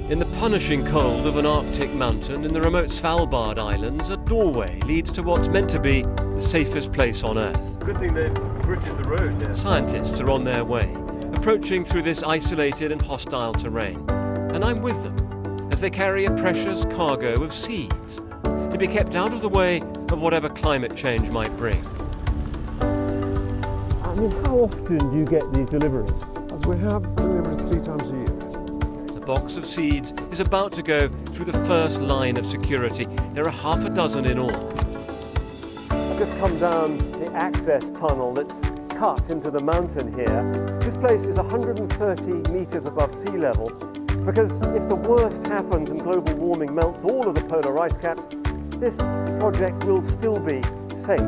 In the punishing cold of an Arctic mountain in the remote Svalbard Islands, a doorway leads to what's meant to be the safest place on Earth. Good thing they've bridged the road there. Scientists are on their way, approaching through this isolated and hostile terrain. And I'm with them as they carry a precious cargo of seeds to be kept out of the way of whatever climate change might bring. I mean, how often do you get these deliveries? As we have deliveries 3 times a year. The box of seeds is about to go through the first line of security. There are half a dozen in all. I've just come down the access tunnel that's cut into the mountain here. This place is 130 metres above sea level because if the worst happens and global warming melts all of the polar ice caps, this project will still be safe.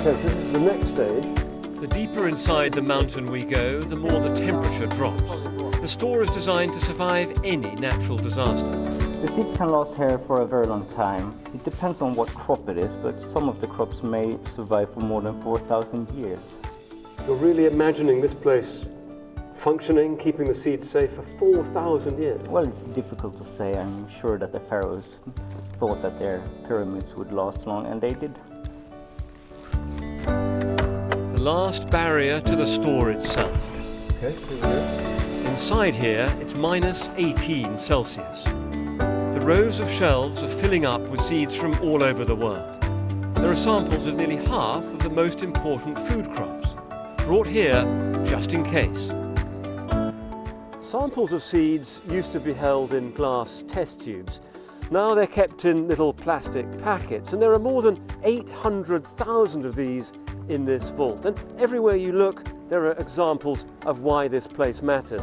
Okay, this is the next stage. The deeper inside the mountain we go, the more the temperature drops. The store is designed to survive any natural disaster. The seeds can last here for a very long time. It depends on what crop it is, but some of the crops may survive for more than 4,000 years. You're really imagining this place functioning, keeping the seeds safe for 4,000 years? Well, it's difficult to say. I'm sure that the pharaohs thought that their pyramids would last long, and they did. The last barrier to the store itself. Okay, here we go. Inside here, it's minus 18 Celsius. The rows of shelves are filling up with seeds from all over the world. There are samples of nearly half of the most important food crops, brought here just in case. Samples of seeds used to be held in glass test tubes. Now they're kept in little plastic packets, and there are more than 800,000 of these in this vault. And everywhere you look, there are examples of why this place matters.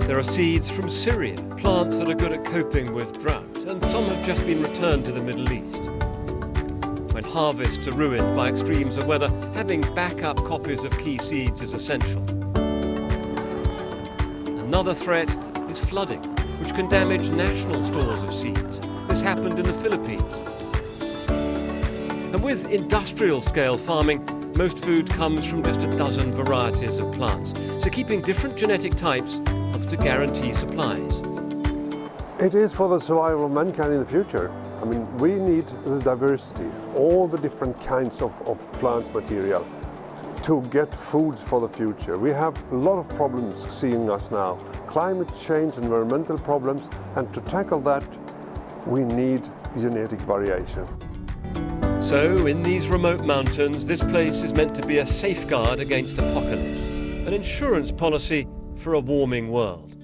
There are seeds from Syria, plants that are good at coping with drought, and some have just been returned to the Middle East. When harvests are ruined by extremes of weather, having backup copies of key seeds is essential. Another threat is flooding, which can damage national stores of seeds. This happened in the Philippines. And with industrial-scale farming, most food comes from just a dozen varieties of plants. So keeping different genetic types helps to guarantee supplies. It is for the survival of mankind in the future. I mean, we need the diversity, all the different kinds of plant material to get food for the future. We have a lot of problems seeing us now. Climate change, environmental problems, and to tackle that, we need genetic variation. So, in these remote mountains, this place is meant to be a safeguard against apocalypse, an insurance policy for a warming world.